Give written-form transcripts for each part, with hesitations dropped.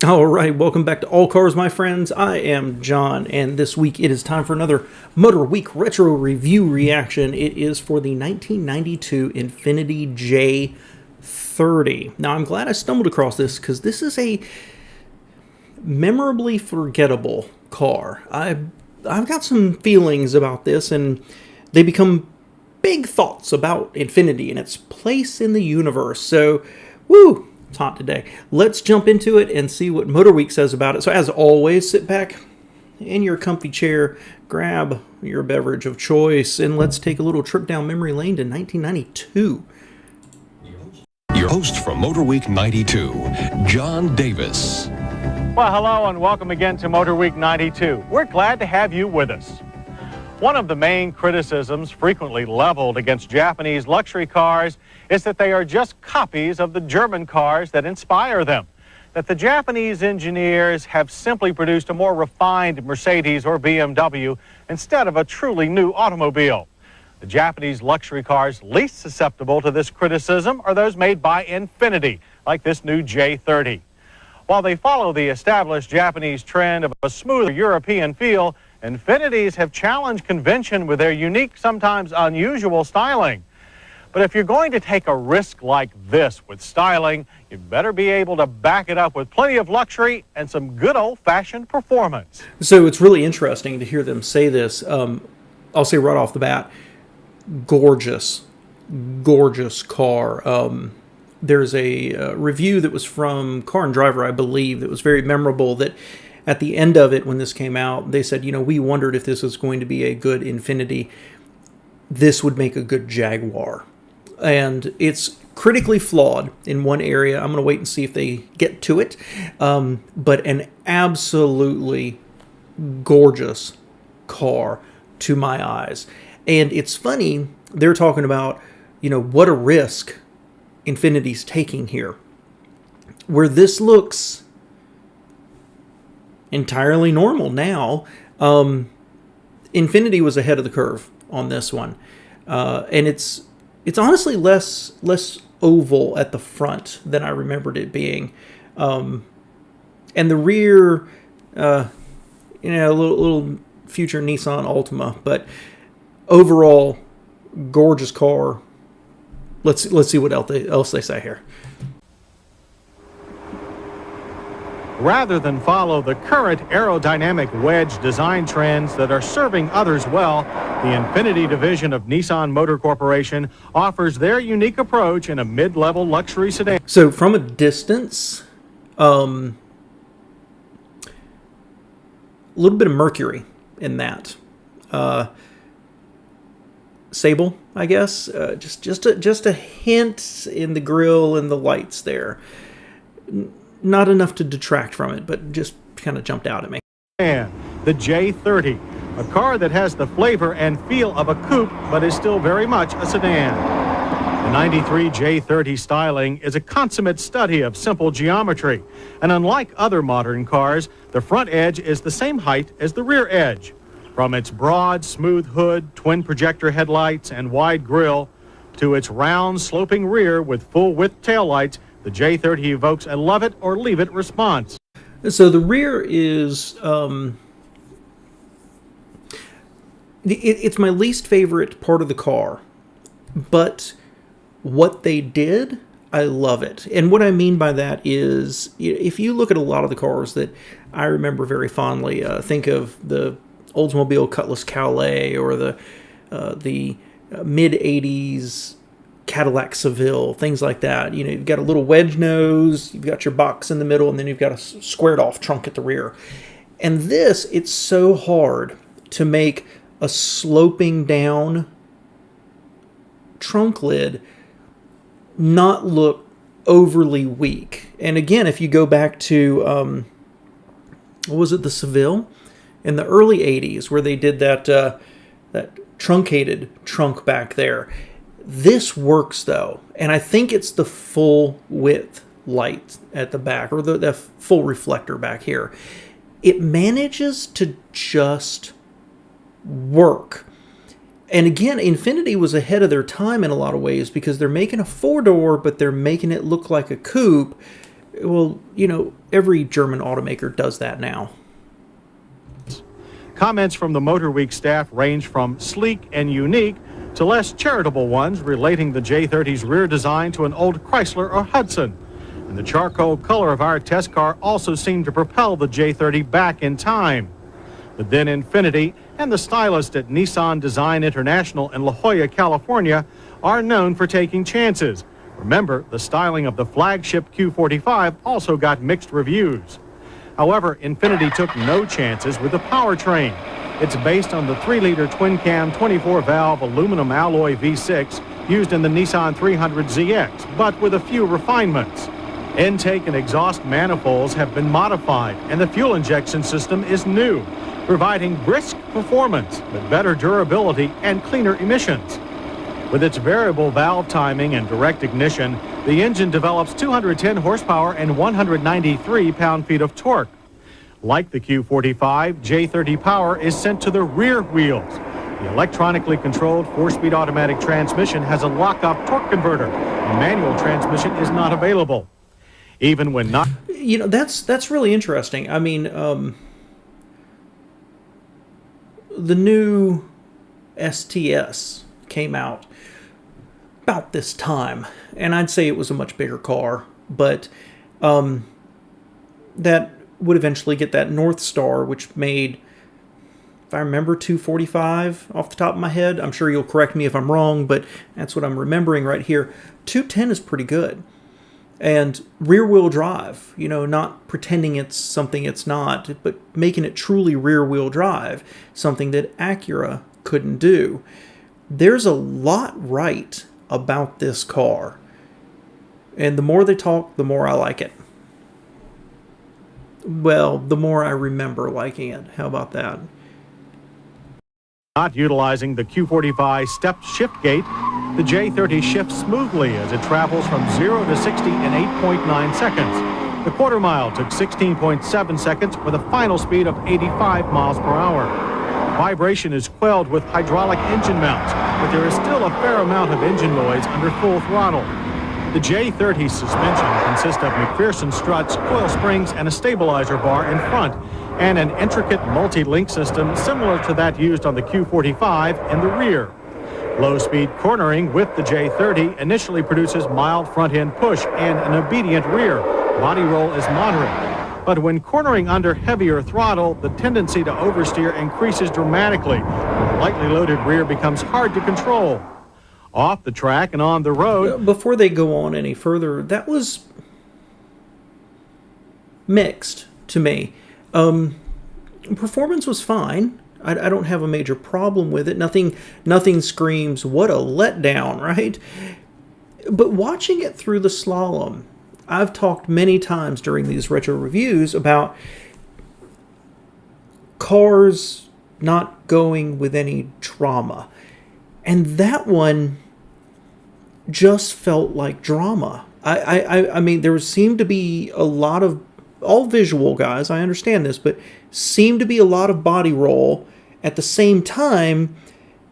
All right, welcome back to All Cars, my friends. I am John, and this week it is time for another Motorweek retro review reaction. It is for the 1992 Infiniti J30. Now, I'm glad I stumbled across this because this is a memorably forgettable car. I've got some feelings about this, and they become big thoughts about Infiniti and its place in the universe. So, woo! It's hot today. Let's jump into it and see what Motorweek says about it. So as always, sit back in your comfy chair, grab your beverage of choice, and let's take a little trip down memory lane to 1992. Your host from Motorweek 92, John Davis. Well, hello and welcome again to Motorweek 92. We're glad to have you with us. One of the main criticisms frequently leveled against Japanese luxury cars is that they are just copies of the German cars that inspire them, that the Japanese engineers have simply produced a more refined Mercedes or BMW instead of a truly new automobile. The Japanese luxury cars least susceptible to this criticism are those made by Infiniti, like this new J30. While they follow the established Japanese trend of a smoother European feel, Infinitis have challenged convention with their unique, sometimes unusual styling. But if you're going to take a risk like this with styling, you better be able to back it up with plenty of luxury and some good old-fashioned performance. So it's really interesting to hear them say this. I'll say right off the bat, gorgeous, gorgeous car. There's a review that was from Car and Driver, I believe, that was very memorable, that at the end of it, when this came out, they said, we wondered if this was going to be a good Infiniti. This would make a good Jaguar. And it's critically flawed in one area. I'm going to wait and see if they get to it. But an absolutely gorgeous car to my eyes. And it's funny, they're talking about, what a risk Infiniti's taking here. Where this looks entirely normal now, Infiniti was ahead of the curve on this one, and it's honestly less oval at the front than I remembered it being, and the rear, a little future Nissan Altima, but overall gorgeous car. Let's see what else they say here. Rather than follow the current aerodynamic wedge design trends that are serving others well, the Infiniti division of Nissan Motor Corporation offers their unique approach in a mid-level luxury sedan. So from a distance, a little bit of Mercury in that. Sable, I guess. Just a hint in the grille and the lights there. Not enough to detract from it, but just kind of jumped out at me. And the J30, a car that has the flavor and feel of a coupe, but is still very much a sedan. The 93 J30 styling is a consummate study of simple geometry, and unlike other modern cars, the front edge is the same height as the rear edge. From its broad, smooth hood, twin projector headlights, and wide grille, to its round, sloping rear with full-width taillights, the J30 evokes a love-it-or-leave-it response. So the rear is, it's my least favorite part of the car, but what they did, I love it. And what I mean by that is, if you look at a lot of the cars that I remember very fondly, think of the Oldsmobile Cutlass Calais or the mid-'80s Cadillac Seville, things like that. You've got a little wedge nose, you've got your box in the middle, and then you've got a squared off trunk at the rear. And this, it's so hard to make a sloping down trunk lid not look overly weak. And again, if you go back to, what was it, the Seville? In the early 80s, where they did that truncated trunk back there. This works, though, and I think it's the full width light at the back, or the full reflector back here. It manages to just work. And again, Infiniti was ahead of their time in a lot of ways because they're making a four-door, but they're making it look like a coupe Well, you know, every German automaker does that now. Comments from the Motorweek staff range from sleek and unique to less charitable ones relating the J30's rear design to an old Chrysler or Hudson. And the charcoal color of our test car also seemed to propel the J30 back in time. But then Infiniti and the stylists at Nissan Design International in La Jolla, California, are known for taking chances. Remember, the styling of the flagship Q45 also got mixed reviews. However, Infiniti took no chances with the Powertrain. It's based on the 3-liter twin-cam 24-valve aluminum alloy V6 used in the Nissan 300ZX, but with a few refinements. Intake and exhaust manifolds have been modified, and the fuel injection system is new, providing brisk performance, but better durability and cleaner emissions. With its variable valve timing and direct ignition, the engine develops 210 horsepower and 193 pound-feet of torque. Like the Q45, J30 power is sent to the rear wheels. The electronically controlled 4-speed automatic transmission has a lock-up torque converter. A manual transmission is not available. Even when not... You know, that's really interesting. I mean, the new STS came out about this time, and I'd say it was a much bigger car, but that would eventually get that North Star, which made, if I remember, 245 off the top of my head. I'm sure you'll correct me if I'm wrong, but that's what I'm remembering right here. 210 is pretty good. And rear-wheel drive, you know, not pretending it's something it's not, but making it truly rear-wheel drive, something that Acura couldn't do. There's a lot right about this car. And the more they talk, the more I like it. Well, the more I remember liking it. How about that? Not utilizing the Q45 step shift gate, the J30 shifts smoothly as it travels from 0 to 60 in 8.9 seconds. The quarter mile took 16.7 seconds with a final speed of 85 miles per hour. Vibration is quelled with hydraulic engine mounts, but there is still a fair amount of engine noise under full throttle. The J30 suspension consists of McPherson struts, coil springs, and a stabilizer bar in front, and an intricate multi-link system similar to that used on the Q45 in the rear. Low-speed cornering with the J30 initially produces mild front-end push and an obedient rear. Body roll is moderate. But when cornering under heavier throttle, the tendency to oversteer increases dramatically. The lightly loaded rear becomes hard to control. Off the track and on the road... Before they go on any further, that was mixed to me. Performance was fine. I don't have a major problem with it. Nothing screams, what a letdown, right? But watching it through the slalom, I've talked many times during these retro reviews about cars not going with any drama. And that one just felt like drama. I mean, there seemed to be a lot of, all visual guys, I understand this, but seemed to be a lot of body roll at the same time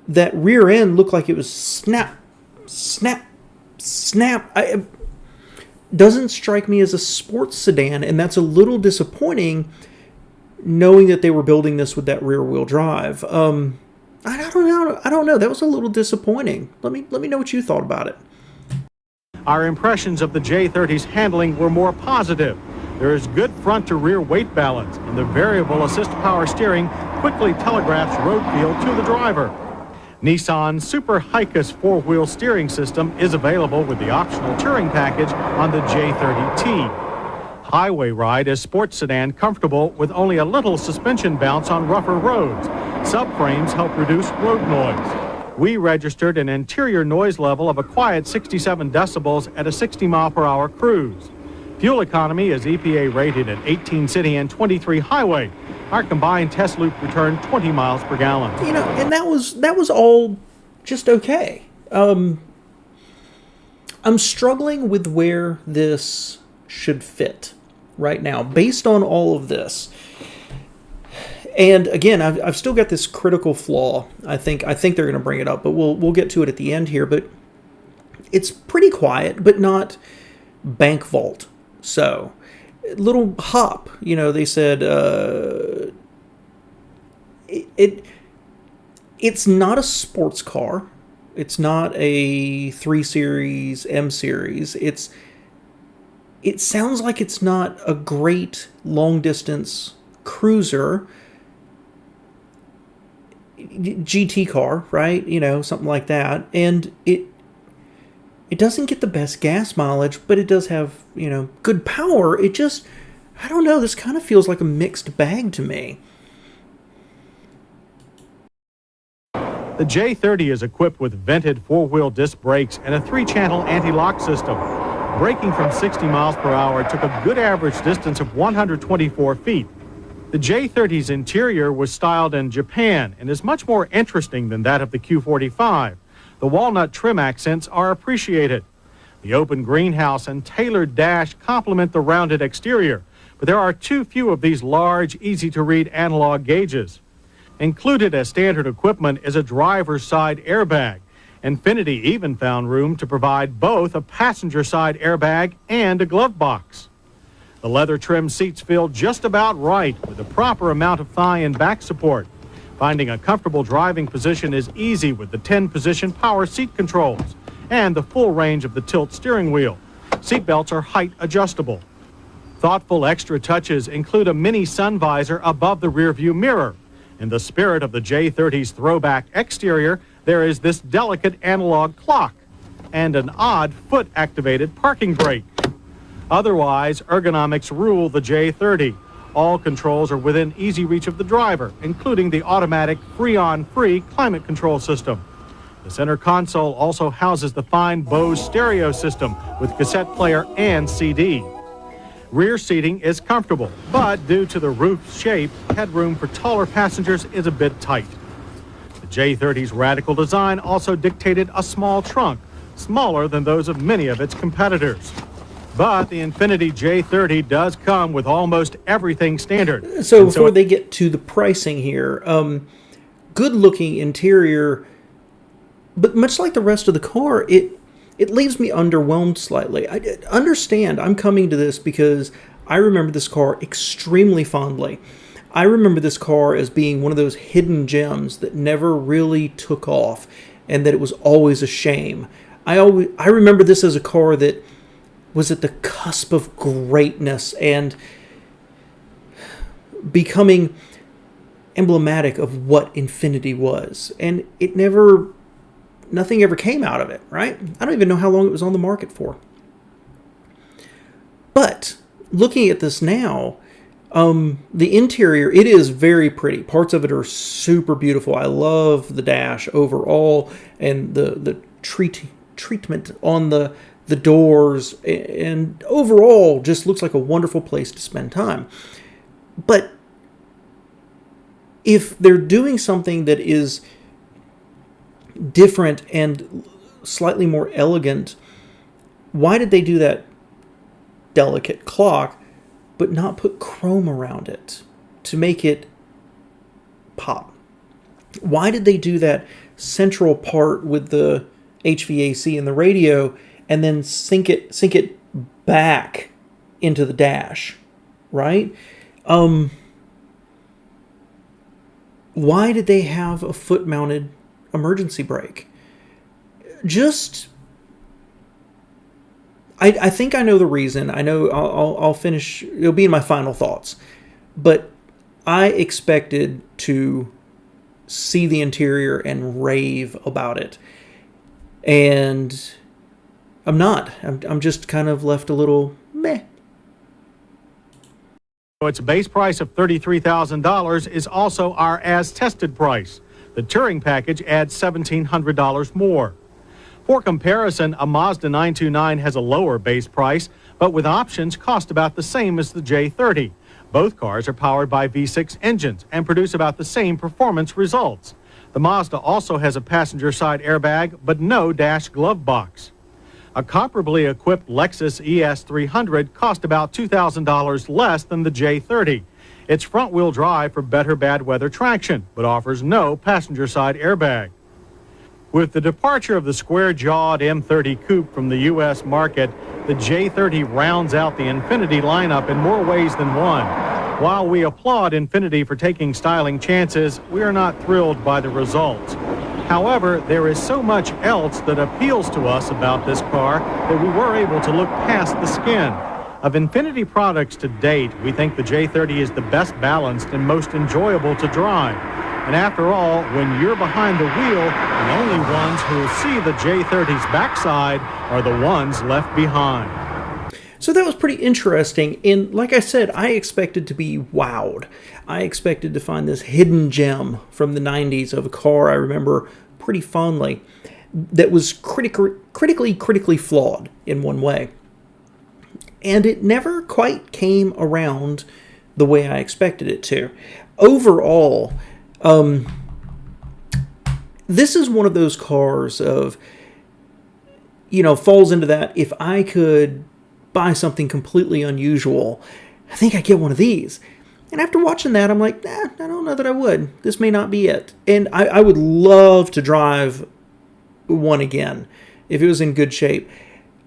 that rear end looked like it was snap, snap, snap. Doesn't strike me as a sports sedan, and that's a little disappointing knowing that they were building this with that rear wheel drive. I don't know. That was a little disappointing. Let me know what you thought about it. Our impressions of the J30's handling were more positive. There is good front to rear weight balance, and the variable assist power steering quickly telegraphs road feel to the driver. Nissan's Super Hikus 4-wheel steering system is available with the optional touring package on the J30T. Highway ride is sports sedan comfortable with only a little suspension bounce on rougher roads. Subframes help reduce road noise. We registered an interior noise level of a quiet 67 decibels at a 60-mile-per-hour cruise. Fuel economy is EPA rated at 18 city and 23 highway. Our combined test loop returned 20 miles per gallon. You know, and that was all just okay. I'm struggling with where this should fit right now, based on all of this. And again, I've still got this critical flaw. I think they're going to bring it up, but we'll get to it at the end here. But it's pretty quiet, but not bank vault. So little hop. They said it's not a sports car. It's not a 3 Series, M Series. It sounds like it's not a great long distance cruiser. GT car, right? Something like that. And it doesn't get the best gas mileage, but it does have, good power. I don't know, this kind of feels like a mixed bag to me. The J30 is equipped with vented 4-wheel disc brakes and a 3-channel anti-lock system. Braking from 60 miles per hour took a good average distance of 124 feet. The J30's interior was styled in Japan and is much more interesting than that of the Q45. The walnut trim accents are appreciated. The open greenhouse and tailored dash complement the rounded exterior, but there are too few of these large, easy-to-read analog gauges. Included as standard equipment is a driver's side airbag. Infiniti even found room to provide both a passenger side airbag and a glove box. The leather-trimmed seats feel just about right with the proper amount of thigh and back support. Finding a comfortable driving position is easy with the 10-position power seat controls and the full range of the tilt steering wheel. Seat belts are height adjustable. Thoughtful extra touches include a mini sun visor above the rearview mirror. In the spirit of the J30's throwback exterior, there is this delicate analog clock and an odd foot-activated parking brake. Otherwise, ergonomics rule the J30. All controls are within easy reach of the driver, including the automatic Freon-free climate control system. The center console also houses the fine Bose stereo system with cassette player and CD. Rear seating is comfortable, but due to the roof's shape, headroom for taller passengers is a bit tight. The J30's radical design also dictated a small trunk, smaller than those of many of its competitors. But the Infiniti J30 does come with almost everything standard. So before they get to the pricing here, good-looking interior, but much like the rest of the car, it leaves me underwhelmed slightly. I understand I'm coming to this because I remember this car extremely fondly. I remember this car as being one of those hidden gems that never really took off and that it was always a shame. I remember this as a car that was at the cusp of greatness and becoming emblematic of what Infiniti was. And nothing ever came out of it, right? I don't even know how long it was on the market for. But looking at this now, the interior, it is very pretty. Parts of it are super beautiful. I love the dash overall and the treatment on the doors, and overall just looks like a wonderful place to spend time. But if they're doing something that is different and slightly more elegant, why did they do that delicate clock but not put chrome around it to make it pop? Why did they do that central part with the HVAC and the radio and then sink it back into the dash, right? Why did they have a foot-mounted emergency brake? I think I know the reason. I know I'll finish. It'll be in my final thoughts. But I expected to see the interior and rave about it. And I'm not. I'm just kind of left a little meh. Its base price of $33,000 is also our as-tested price. The Touring package adds $1,700 more. For comparison, a Mazda 929 has a lower base price, but with options cost about the same as the J30. Both cars are powered by V6 engines and produce about the same performance results. The Mazda also has a passenger side airbag, but no dash glove box. A comparably equipped Lexus ES300 cost about $2,000 less than the J30. It's front-wheel drive for better bad weather traction, but offers no passenger side airbag. With the departure of the square-jawed M30 Coupe from the U.S. market, the J30 rounds out the Infiniti lineup in more ways than one. While we applaud Infiniti for taking styling chances, we are not thrilled by the results. However, there is so much else that appeals to us about this car that we were able to look past the skin. Of Infiniti products to date, we think the J30 is the best balanced and most enjoyable to drive. And after all, when you're behind the wheel, the only ones who will see the J30's backside are the ones left behind. So that was pretty interesting, and like I said, I expected to be wowed. I expected to find this hidden gem from the 90s of a car I remember pretty fondly that was critically flawed in one way. And it never quite came around the way I expected it to. Overall, this is one of those cars of, falls into that, if I could buy something completely unusual, I think I'd get one of these. And after watching that, I'm like, I don't know that I would. This may not be it. And I would love to drive one again if it was in good shape.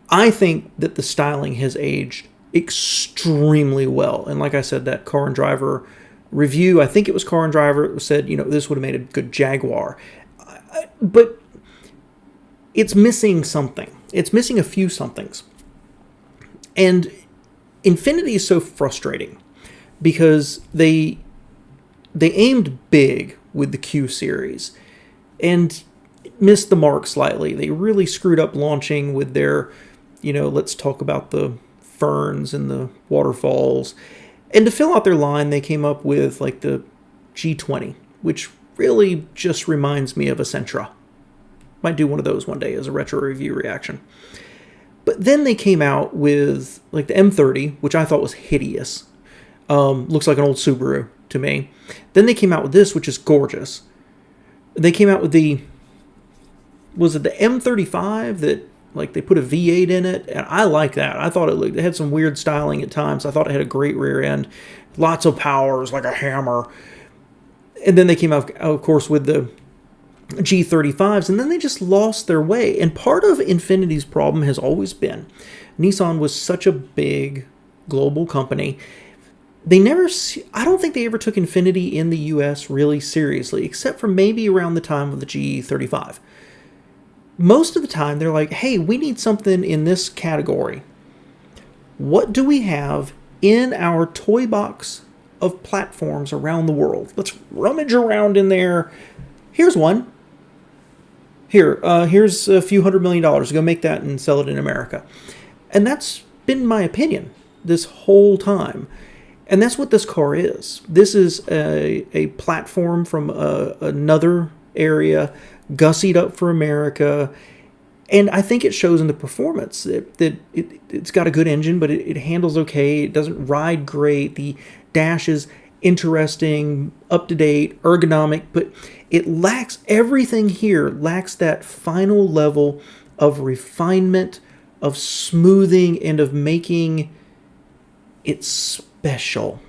I think that the styling has aged extremely well. And like I said, that Car and Driver review, I think it was Car and Driver, said, this would have made a good Jaguar. But it's missing something. It's missing a few somethings. And Infiniti is so frustrating because they aimed big with the Q series and missed the mark slightly. They really screwed up launching with their, let's talk about the ferns and the waterfalls. And to fill out their line, they came up with like the G20, which really just reminds me of a Sentra. Might do one of those one day as a retro review reaction. But then they came out with like the M30, which I thought was hideous. Looks like an old Subaru to me. Then they came out with this, which is gorgeous. They came out with was it the M35 that like they put a V8 in it? And I like that. I thought it had some weird styling at times. I thought it had a great rear end. Lots of power. It was like a hammer. And then they came out, of course, with the G35s, and then they just lost their way. And part of Infiniti's problem has always been Nissan was such a big global company. I don't think they ever took Infiniti in the US really seriously, except for maybe around the time of the G35. Most of the time, they're like, hey, we need something in this category. What do we have in our toy box of platforms around the world? Let's rummage around in there. Here's one. Here's a few $100 million. Go make that and sell it in America. And that's been my opinion this whole time. And that's what this car is. This is a platform from another area, gussied up for America. And I think it shows in the performance that it's got a good engine, but it handles okay. It doesn't ride great. The dash is interesting, up-to-date, ergonomic, but it lacks everything here, lacks that final level of refinement, of smoothing, and of making it special.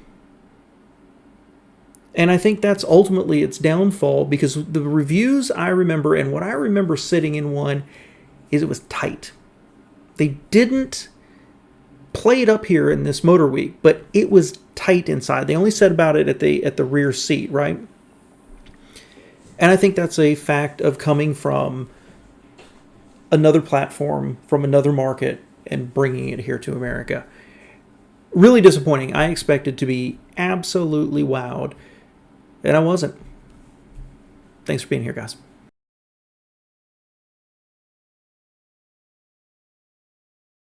And I think that's ultimately its downfall, because the reviews I remember, and what I remember sitting in one, is it was tight. They didn't play it up here in this Motorweek, but it was tight inside. They only said about it at the rear seat, right? And I think that's a fact of coming from another platform, from another market, and bringing it here to America. Really disappointing. I expected to be absolutely wowed, and I wasn't. Thanks for being here, guys.